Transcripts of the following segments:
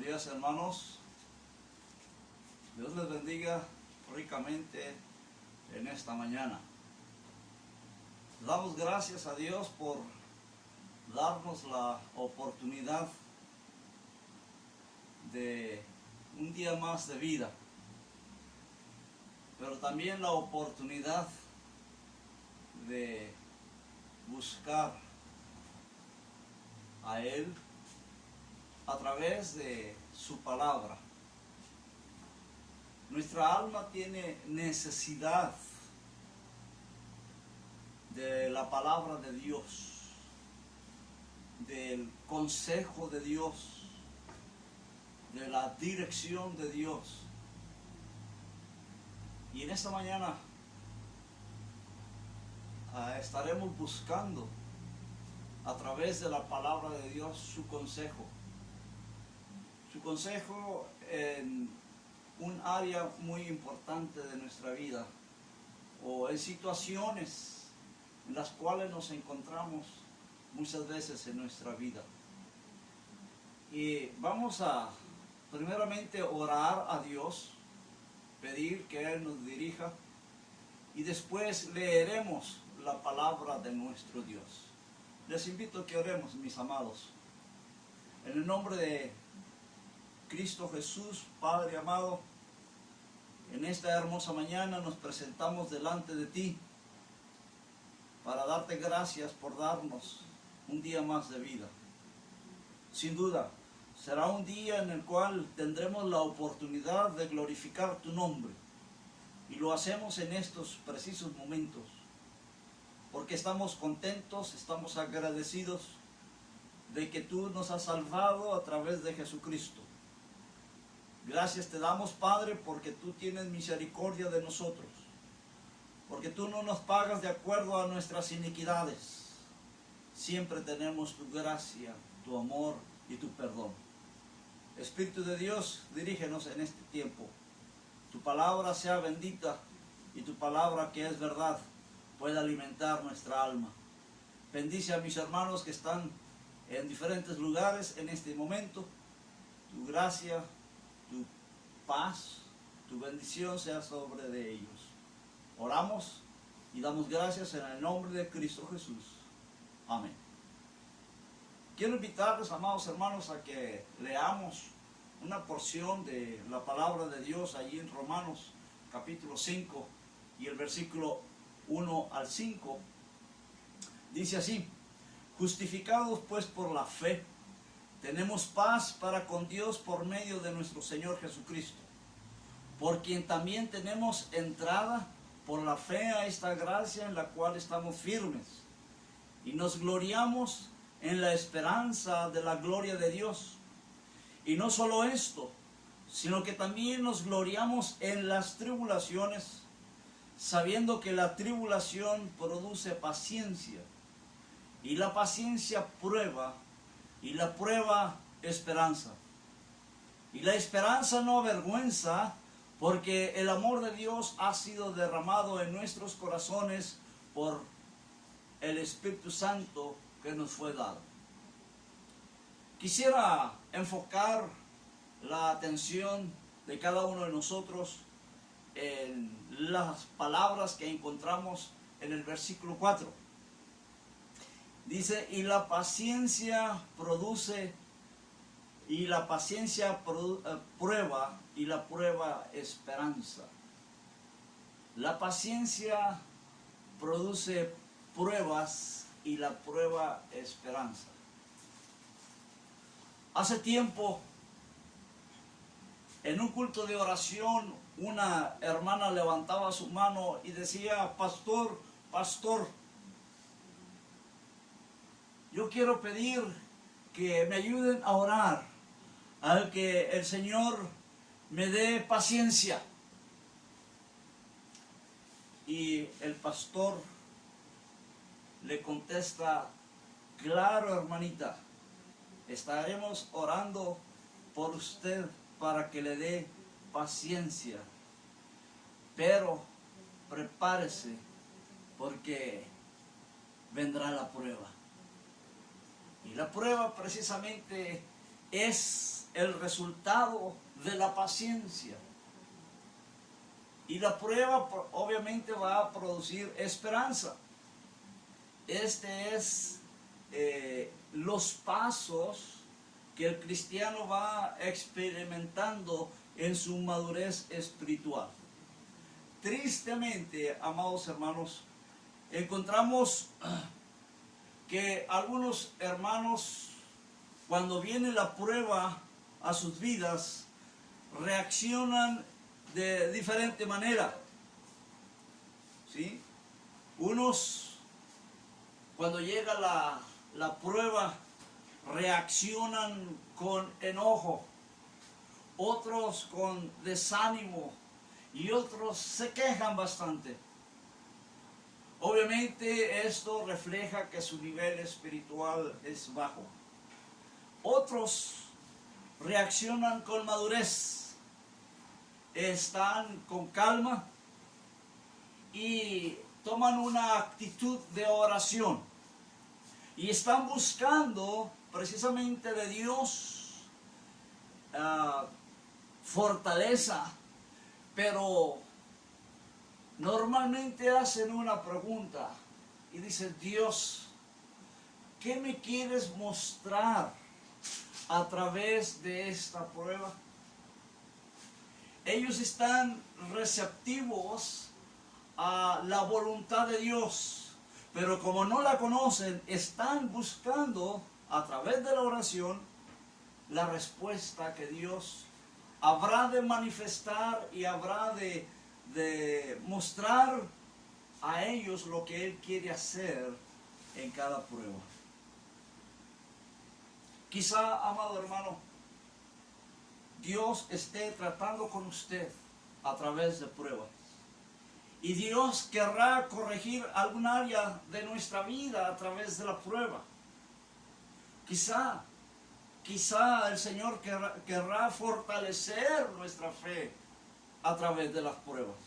días, hermanos. Dios les bendiga ricamente en esta mañana. Damos gracias a Dios por darnos la oportunidad de un día más de vida, pero también la oportunidad de buscar a Él a través de su palabra. Nuestra alma tiene necesidad de la palabra de Dios, del consejo de Dios, de la dirección de Dios. Y en esta mañana estaremos buscando a través de la palabra de Dios su consejo en un área muy importante de nuestra vida, o en situaciones en las cuales nos encontramos muchas veces en nuestra vida. Y vamos a primeramente orar a Dios, pedir que Él nos dirija, y después leeremos la palabra de nuestro Dios. Les invito a que oremos, mis amados. En el nombre de Cristo Jesús, Padre amado, en esta hermosa mañana nos presentamos delante de ti para darte gracias por darnos un día más de vida. Sin duda, será un día en el cual tendremos la oportunidad de glorificar tu nombre, y lo hacemos en estos precisos momentos, porque estamos contentos, estamos agradecidos de que tú nos has salvado a través de Jesucristo. Gracias te damos, Padre, porque tú tienes misericordia de nosotros, porque tú no nos pagas de acuerdo a nuestras iniquidades. Siempre tenemos tu gracia, tu amor y tu perdón. Espíritu de Dios, dirígenos en este tiempo. Tu palabra sea bendita, y tu palabra, que es verdad, pueda alimentar nuestra alma. Bendice a mis hermanos que están en diferentes lugares en este momento. Tu gracia, tu paz, tu bendición sea sobre de ellos. Oramos y damos gracias en el nombre de Cristo Jesús. Amén. Quiero invitarles, amados hermanos, a que leamos una porción de la palabra de Dios allí en Romanos capítulo 5 y el versículo 1 al 5. Dice así: justificados pues por la fe, tenemos paz para con Dios por medio de nuestro Señor Jesucristo, por quien también tenemos entrada por la fe a esta gracia en la cual estamos firmes, y nos gloriamos en la esperanza de la gloria de Dios. Y no solo esto, sino que también nos gloriamos en las tribulaciones, sabiendo que la tribulación produce paciencia, y la paciencia prueba, y la prueba esperanza. Y la esperanza no avergüenza, porque el amor de Dios ha sido derramado en nuestros corazones por el Espíritu Santo que nos fue dado. Quisiera enfocar la atención de cada uno de nosotros en las palabras que encontramos en el versículo 4. Dice: y la paciencia produce, y la paciencia prueba, y la prueba esperanza. La paciencia produce pruebas, y la prueba esperanza. Hace tiempo, en un culto de oración, una hermana levantaba su mano y decía: pastor, yo quiero pedir que me ayuden a orar, a que el Señor me dé paciencia. Y el pastor le contesta: claro, hermanita, estaremos orando por usted para que le dé paciencia, pero prepárese, porque vendrá la prueba. Y la prueba precisamente es el resultado de la paciencia. Y la prueba obviamente va a producir esperanza. Este es los pasos que el cristiano va experimentando en su madurez espiritual. Tristemente, amados hermanos, encontramos que algunos hermanos, cuando viene la prueba a sus vidas, reaccionan de diferente manera. ¿Sí? Unos, cuando llega la prueba, reaccionan con enojo, otros con desánimo y otros se quejan bastante. Obviamente esto refleja que su nivel espiritual es bajo. Otros reaccionan con madurez, están con calma y toman una actitud de oración y están buscando precisamente de Dios fortaleza, pero normalmente hacen una pregunta y dicen: Dios, ¿qué me quieres mostrar a través de esta prueba? Ellos están receptivos a la voluntad de Dios, pero como no la conocen, están buscando a través de la oración la respuesta que Dios habrá de manifestar y habrá de mostrar a ellos lo que Él quiere hacer en cada prueba. Quizá, amado hermano, Dios esté tratando con usted a través de pruebas. Y Dios querrá corregir algún área de nuestra vida a través de la prueba. Quizá el Señor querrá fortalecer nuestra fe a través de las pruebas.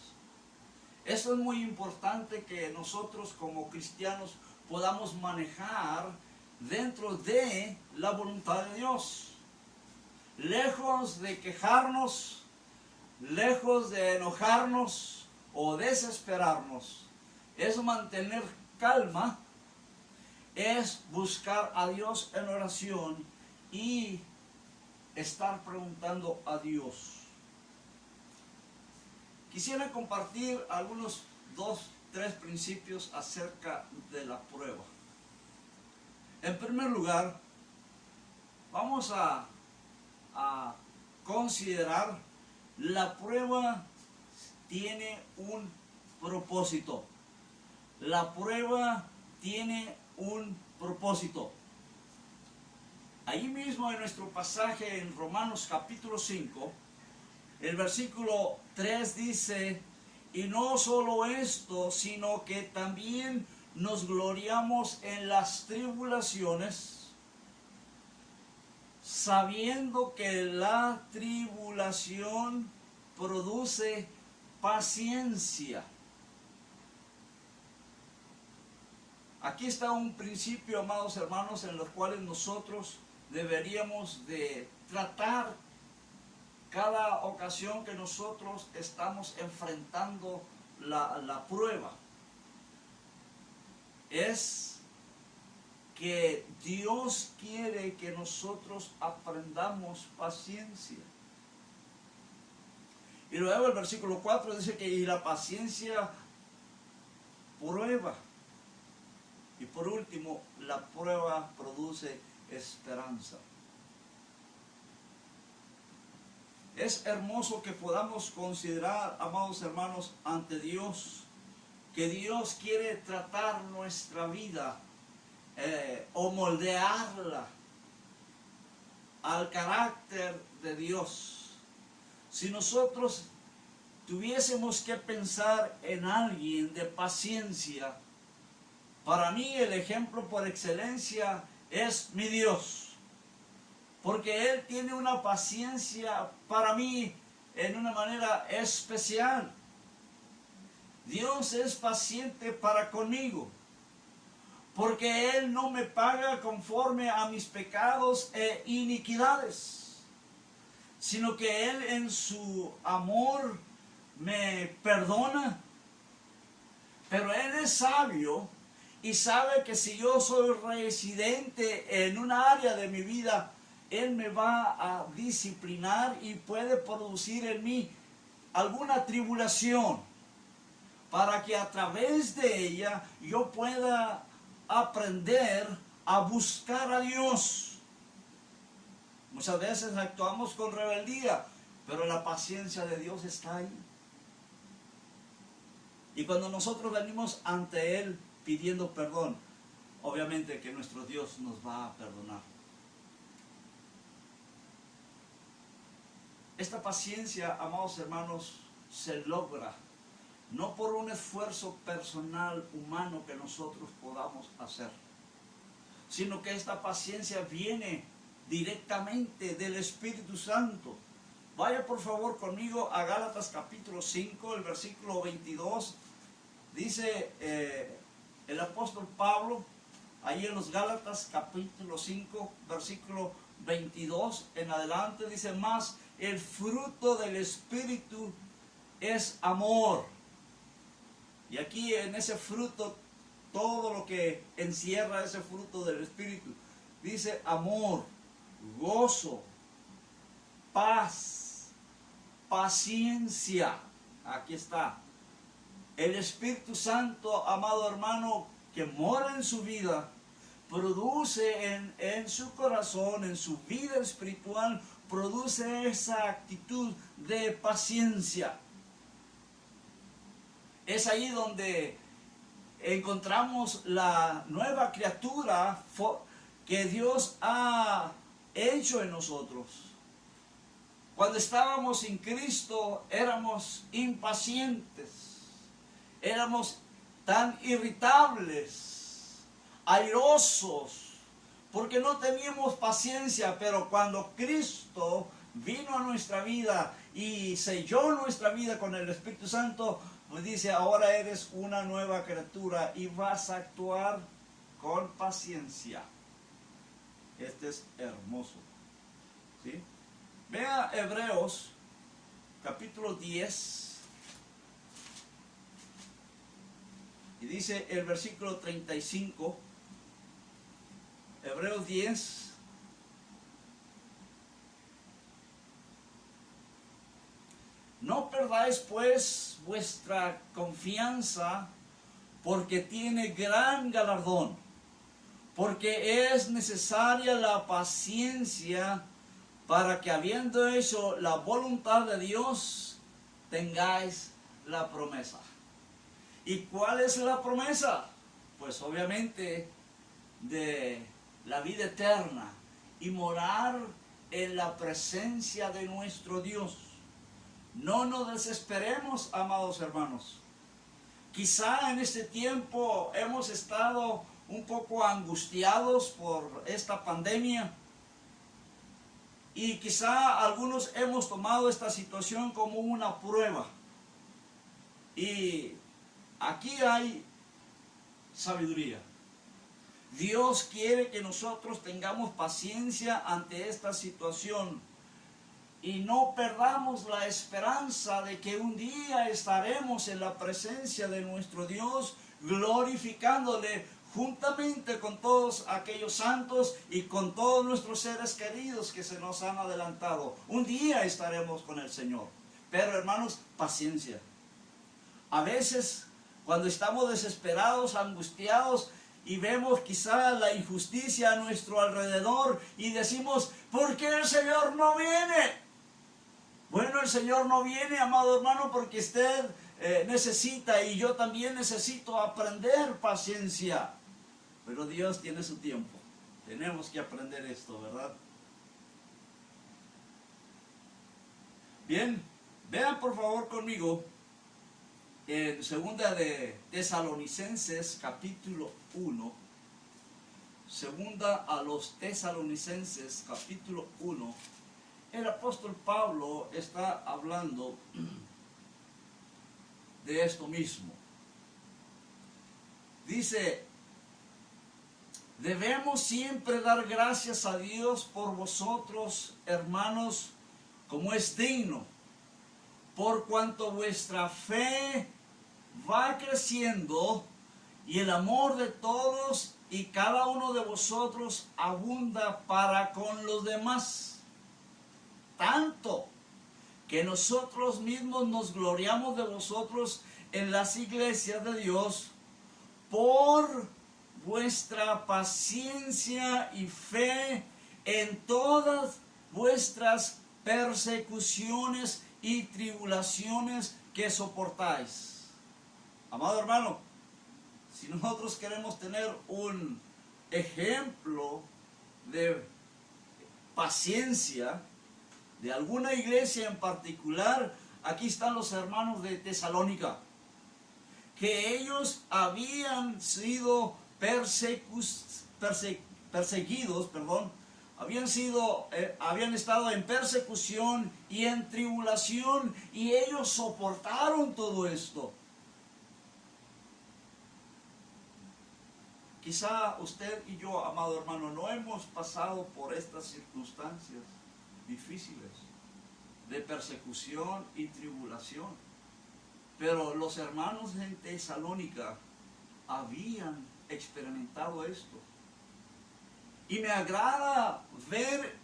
Eso es muy importante que nosotros como cristianos podamos manejar dentro de la voluntad de Dios. Lejos de quejarnos, lejos de enojarnos o desesperarnos, es mantener calma, es buscar a Dios en oración y estar preguntando a Dios. Quisiera compartir algunos 2-3 principios acerca de la prueba. En primer lugar, vamos a considerar la prueba tiene un propósito. La prueba tiene un propósito. Ahí mismo en nuestro pasaje en Romanos capítulo 5, el versículo 3 dice: y no solo esto, sino que también nos gloriamos en las tribulaciones, sabiendo que la tribulación produce paciencia. Aquí está un principio, amados hermanos, en los cuales nosotros deberíamos de tratar cada ocasión que nosotros estamos enfrentando la prueba. Es que Dios quiere que nosotros aprendamos paciencia. Y luego el versículo 4 dice que y la paciencia prueba. Y por último, la prueba produce esperanza. Es hermoso que podamos considerar, amados hermanos, ante Dios, que Dios quiere tratar nuestra vida o moldearla al carácter de Dios. Si nosotros tuviésemos que pensar en alguien de paciencia, para mí el ejemplo por excelencia es mi Dios. Porque Él tiene una paciencia para mí en una manera especial. Dios es paciente para conmigo. Porque Él no me paga conforme a mis pecados e iniquidades. sino que Él en su amor me perdona. Pero Él es sabio y sabe que si yo soy residente en un área de mi vida, Él me va a disciplinar y puede producir en mí alguna tribulación, para que a través de ella yo pueda aprender a buscar a Dios. Muchas veces actuamos con rebeldía, pero la paciencia de Dios está ahí. Y cuando nosotros venimos ante Él pidiendo perdón, obviamente que nuestro Dios nos va a perdonar. Esta paciencia, amados hermanos, se logra no por un esfuerzo personal humano que nosotros podamos hacer, sino que esta paciencia viene directamente del Espíritu Santo. Vaya por favor conmigo a Gálatas capítulo 5, el versículo 22. Dice el apóstol Pablo, ahí en los Gálatas capítulo 5, versículo 22 en adelante, dice: más el fruto del Espíritu es amor. Y aquí en ese fruto, todo lo que encierra ese fruto del Espíritu, dice amor, gozo, paz, paciencia. Aquí está. El Espíritu Santo, amado hermano, que mora en su vida, produce en su corazón, en su vida espiritual, produce esa actitud de paciencia. Es ahí donde encontramos la nueva criatura que Dios ha hecho en nosotros. Cuando estábamos en Cristo éramos impacientes, éramos tan irritables, airosos, porque no teníamos paciencia. Pero cuando Cristo vino a nuestra vida y selló nuestra vida con el Espíritu Santo, pues dice: ahora eres una nueva criatura y vas a actuar con paciencia. Este es hermoso, ¿sí? Vea Hebreos capítulo 10 y dice el versículo 35, Hebreos 10. No perdáis pues vuestra confianza, porque tiene gran galardón, porque es necesaria la paciencia, para que habiendo hecho la voluntad de Dios, tengáis la promesa. ¿Y cuál es la promesa? Pues obviamente de la vida eterna y morar en la presencia de nuestro Dios. No nos desesperemos, amados hermanos. Quizá en este tiempo hemos estado un poco angustiados por esta pandemia, y quizá algunos hemos tomado esta situación como una prueba. Y aquí hay sabiduría. Dios quiere que nosotros tengamos paciencia ante esta situación y no perdamos la esperanza de que un día estaremos en la presencia de nuestro Dios, glorificándole juntamente con todos aquellos santos y con todos nuestros seres queridos que se nos han adelantado. Un día estaremos con el Señor. Pero hermanos, paciencia. A veces, cuando estamos desesperados, angustiados, y vemos quizá la injusticia a nuestro alrededor, y decimos: ¿por qué el Señor no viene? Bueno, el Señor no viene, amado hermano, porque usted necesita, y yo también necesito, aprender paciencia. Pero Dios tiene su tiempo. Tenemos que aprender esto, ¿verdad? Bien, vean por favor conmigo en segunda de Tesalonicenses capítulo 1. Segunda a los Tesalonicenses capítulo 1. El apóstol Pablo está hablando de esto mismo. Dice: debemos siempre dar gracias a Dios por vosotros, hermanos, como es digno, por cuanto vuestra fe va creciendo y el amor de todos y cada uno de vosotros abunda para con los demás, tanto que nosotros mismos nos gloriamos de vosotros en las iglesias de Dios por vuestra paciencia y fe en todas vuestras persecuciones y tribulaciones que soportáis. Amado hermano, si nosotros queremos tener un ejemplo de paciencia de alguna iglesia en particular, aquí están los hermanos de Tesalónica, que ellos habían sido perseguidos, habían estado en persecución y en tribulación, y ellos soportaron todo esto. Quizá usted y yo, amado hermano, no hemos pasado por estas circunstancias difíciles de persecución y tribulación, pero los hermanos en Tesalónica habían experimentado esto. Y me agrada ver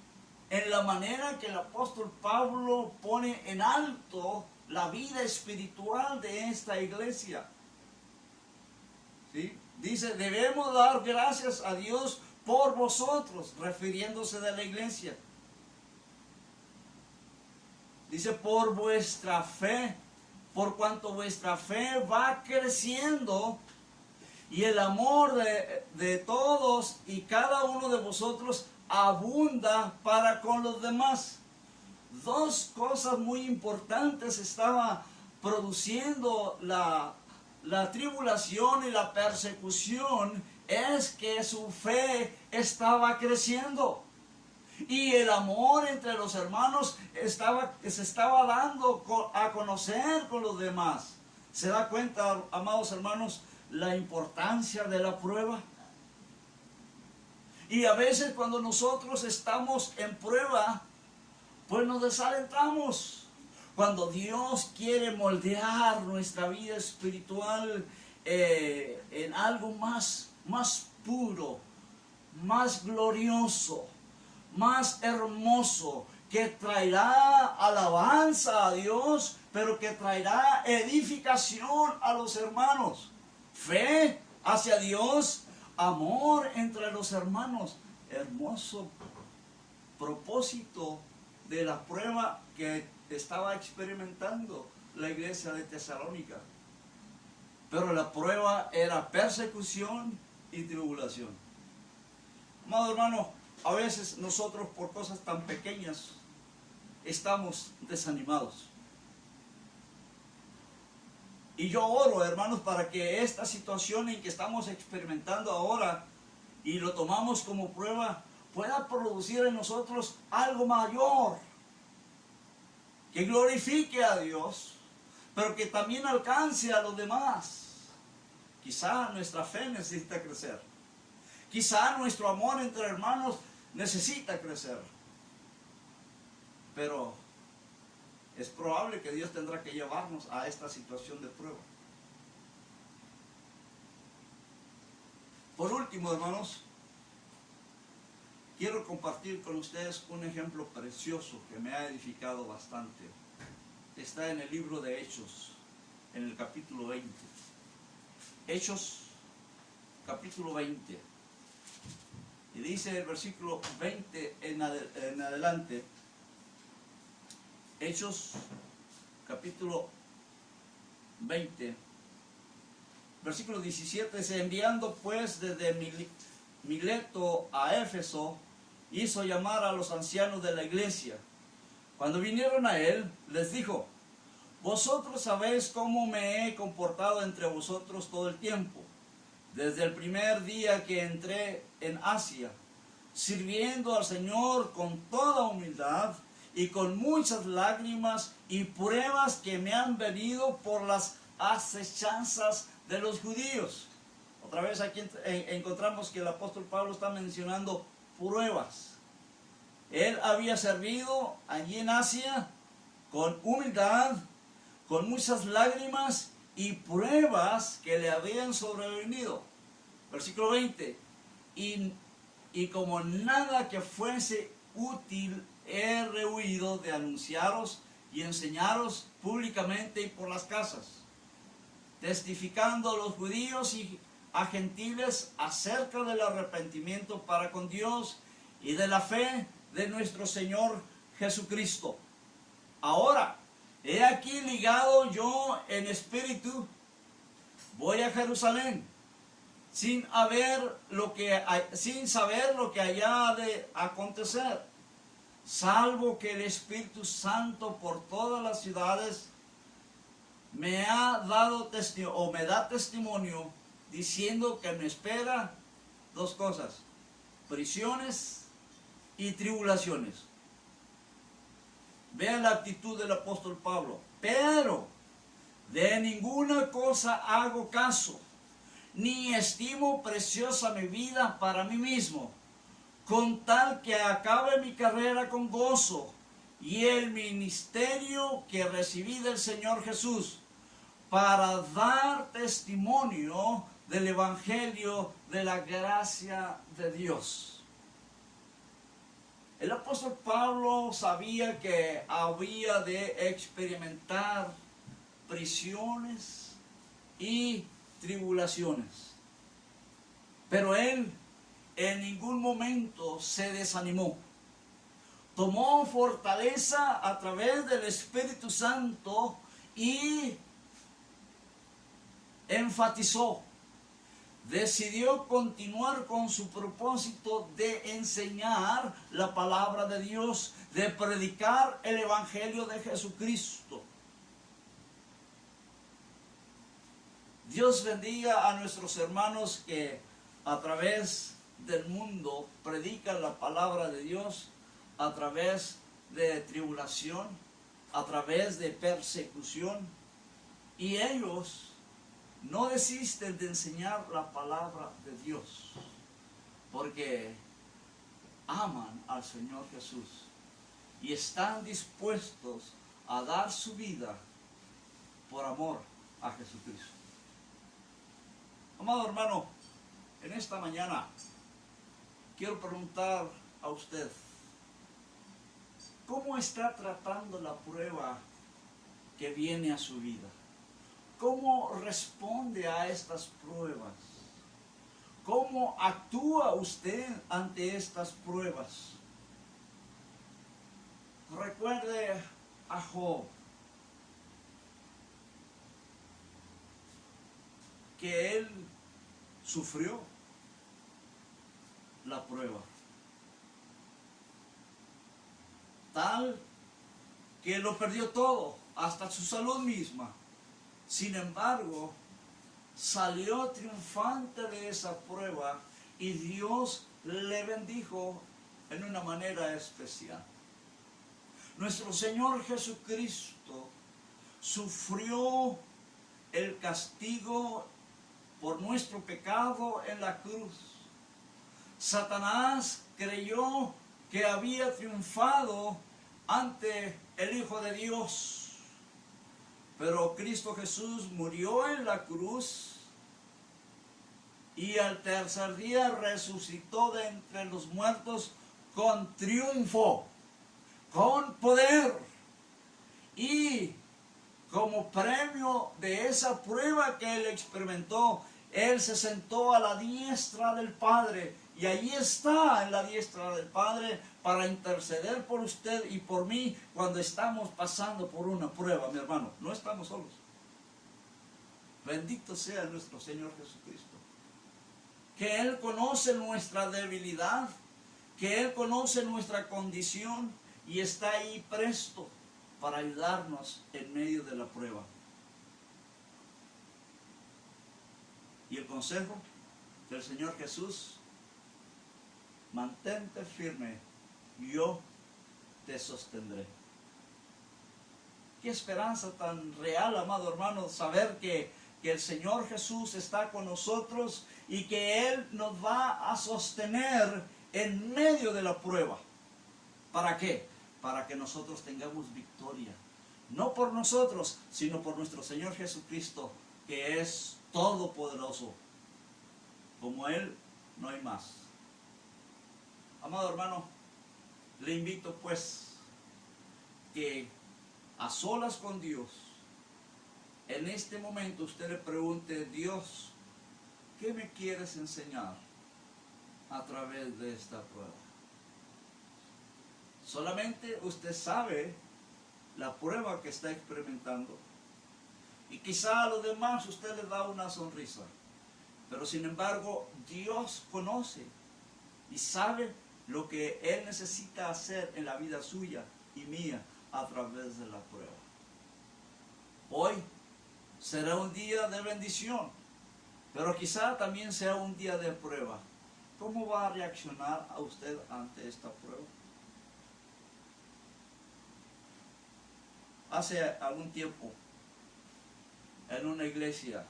en la manera que el apóstol Pablo pone en alto la vida espiritual de esta iglesia. ¿Sí? Dice, debemos dar gracias a Dios por vosotros, refiriéndose de la iglesia. Dice, por vuestra fe, por cuanto vuestra fe va creciendo y el amor de todos y cada uno de vosotros abunda para con los demás. Dos cosas muy importantes estaba produciendo la tribulación y la persecución, es que su fe estaba creciendo y el amor entre los hermanos se estaba dando a conocer con los demás. ¿Se da cuenta, amados hermanos, la importancia de la prueba? Y a veces cuando nosotros estamos en prueba, pues nos desalentamos. Cuando Dios quiere moldear nuestra vida espiritual en algo más puro, más glorioso, más hermoso, que traerá alabanza a Dios, pero que traerá edificación a los hermanos, fe hacia Dios, amor entre los hermanos. Hermoso propósito de la prueba que estaba experimentando la iglesia de Tesalónica. Pero la prueba era persecución y tribulación. Amado hermano, a veces nosotros por cosas tan pequeñas estamos desanimados. Y yo oro, hermanos, para que esta situación en que estamos experimentando ahora y lo tomamos como prueba, pueda producir en nosotros algo mayor, que glorifique a Dios, pero que también alcance a los demás. Quizá nuestra fe necesita crecer. Quizá nuestro amor entre hermanos necesita crecer. Pero es probable que Dios tendrá que llevarnos a esta situación de prueba. Por último, hermanos, quiero compartir con ustedes un ejemplo precioso que me ha edificado bastante. Está en el libro de Hechos, en el capítulo 20. Hechos, capítulo 20. Y dice el versículo 20 en adelante. Hechos, capítulo 20. Versículo 17 dice, enviando pues desde Mileto a Éfeso, hizo llamar a los ancianos de la iglesia. Cuando vinieron a él, les dijo, vosotros sabéis cómo me he comportado entre vosotros todo el tiempo, desde el primer día que entré en Asia, sirviendo al Señor con toda humildad y con muchas lágrimas y pruebas que me han venido por las asechanzas de los judíos. Otra vez aquí encontramos que el apóstol Pablo está mencionando pruebas. Él había servido allí en Asia con humildad, con muchas lágrimas y pruebas que le habían sobrevenido. Versículo 20. Y como nada que fuese útil, he rehuido de anunciaros y enseñaros públicamente y por las casas, testificando a los judíos y a gentiles acerca del arrepentimiento para con Dios y de la fe de nuestro Señor Jesucristo. Ahora, he aquí ligado yo en espíritu, voy a Jerusalén, sin saber lo que allá de acontecer, salvo que el Espíritu Santo por todas las ciudades me ha dado testimonio, o me da testimonio, diciendo que me espera dos cosas: prisiones y tribulaciones. Vean la actitud del apóstol Pablo. Pero de ninguna cosa hago caso, ni estimo preciosa mi vida para mí mismo, con tal que acabe mi carrera con gozo y el ministerio que recibí del Señor Jesús, para dar testimonio del Evangelio de la gracia de Dios. El apóstol Pablo sabía que había de experimentar prisiones y tribulaciones, pero él en ningún momento se desanimó. Tomó fortaleza a través del Espíritu Santo y enfatizó, decidió continuar con su propósito de enseñar la palabra de Dios, de predicar el Evangelio de Jesucristo. Dios bendiga a nuestros hermanos que a través del mundo predican la palabra de Dios, a través de tribulación, a través de persecución, y ellos no desisten de enseñar la palabra de Dios, porque aman al Señor Jesús y están dispuestos a dar su vida por amor a Jesucristo. Amado hermano, en esta mañana quiero preguntar a usted, ¿cómo está tratando la prueba que viene a su vida? ¿Cómo responde a estas pruebas? ¿Cómo actúa usted ante estas pruebas? Recuerde a Job, que él sufrió la prueba, tal que lo perdió todo, hasta su salud misma. Sin embargo, salió triunfante de esa prueba y Dios le bendijo en una manera especial. Nuestro Señor Jesucristo sufrió el castigo por nuestro pecado en la cruz. Satanás creyó que había triunfado ante el Hijo de Dios, pero Cristo Jesús murió en la cruz y al tercer día resucitó de entre los muertos con triunfo, con poder, y como premio de esa prueba que él experimentó, él se sentó a la diestra del Padre, y allí está en la diestra del Padre para interceder por usted y por mí cuando estamos pasando por una prueba, mi hermano. No estamos solos. Bendito sea nuestro Señor Jesucristo, que Él conoce nuestra debilidad, que Él conoce nuestra condición y está ahí presto para ayudarnos en medio de la prueba. Y el consejo del Señor Jesús: mantente firme, yo te sostendré. Qué esperanza tan real, amado hermano, saber que el Señor Jesús está con nosotros y que Él nos va a sostener en medio de la prueba. ¿Para qué? Para que nosotros tengamos victoria. No por nosotros, sino por nuestro Señor Jesucristo, que es todopoderoso. Como Él, no hay más. Amado hermano, le invito pues que a solas con Dios, en este momento usted le pregunte: Dios, ¿qué me quieres enseñar a través de esta prueba? Solamente usted sabe la prueba que está experimentando, y quizá a los demás usted le da una sonrisa, pero sin embargo Dios conoce y sabe lo que Él necesita hacer en la vida suya y mía a través de la prueba. Hoy será un día de bendición, pero quizá también sea un día de prueba. ¿Cómo va a reaccionar a usted ante esta prueba? Hace algún tiempo, en una iglesia,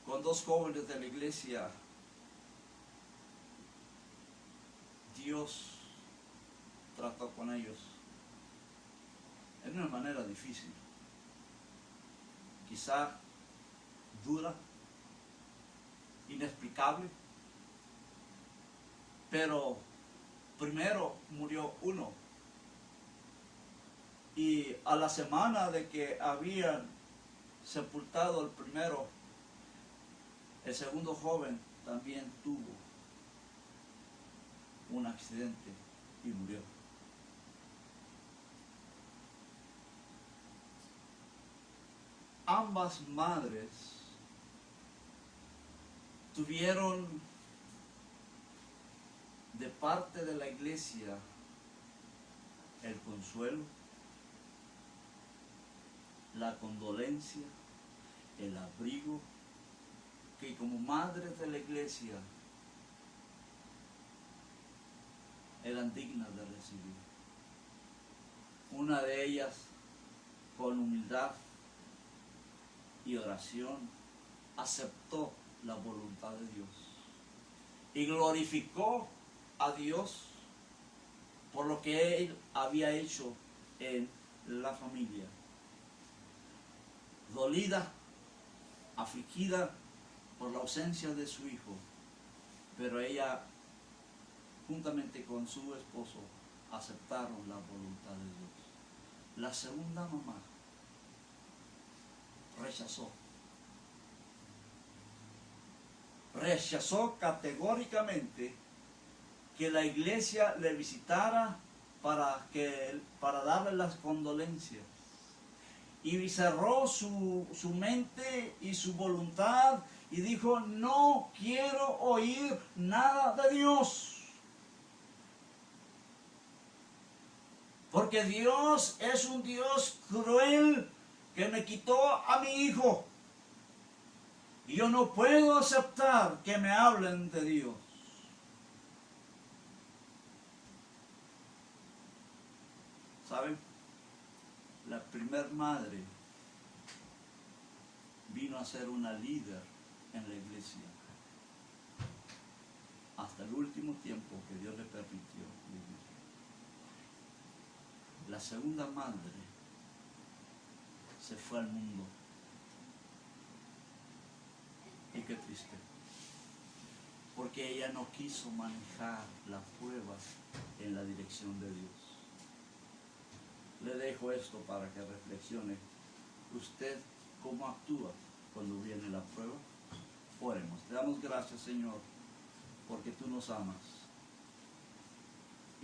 con dos jóvenes de la iglesia, Dios trató con ellos en una manera difícil, quizá dura, inexplicable, pero primero murió uno, y a la semana de que habían sepultado el primero, el segundo joven también tuvo un accidente y murió. Ambas madres tuvieron de parte de la iglesia el consuelo, la condolencia, el abrigo que como madres de la iglesia eran dignas de recibir. Una de ellas, con humildad y oración, aceptó la voluntad de Dios y glorificó a Dios por lo que Él había hecho en la familia. Dolida, afligida por la ausencia de su hijo, pero ella, juntamente con su esposo, aceptaron la voluntad de Dios. La segunda mamá rechazó categóricamente que la iglesia le visitara para darle las condolencias, y cerró su mente y su voluntad y dijo: no quiero oír nada de Dios, porque Dios es un Dios cruel que me quitó a mi hijo y yo no puedo aceptar que me hablen de Dios. ¿Saben? La primer madre vino a ser una líder en la iglesia hasta el último tiempo que Dios le permitió vivir. La segunda madre se fue al mundo, y qué triste, porque ella no quiso manejar la prueba en la dirección de Dios. Le dejo esto para que reflexione. ¿Usted cómo actúa cuando viene la prueba? Oremos. Te damos gracias, Señor, porque tú nos amas.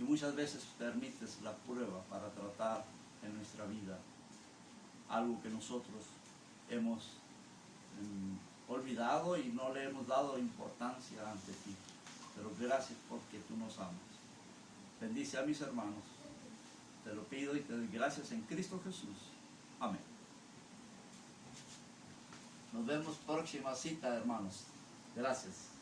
Y muchas veces permites la prueba para tratar en nuestra vida algo que nosotros hemos olvidado y no le hemos dado importancia ante ti. Pero gracias porque tú nos amas. Bendice a mis hermanos. Te lo pido y te doy gracias en Cristo Jesús. Amén. Nos vemos próxima cita, hermanos. Gracias.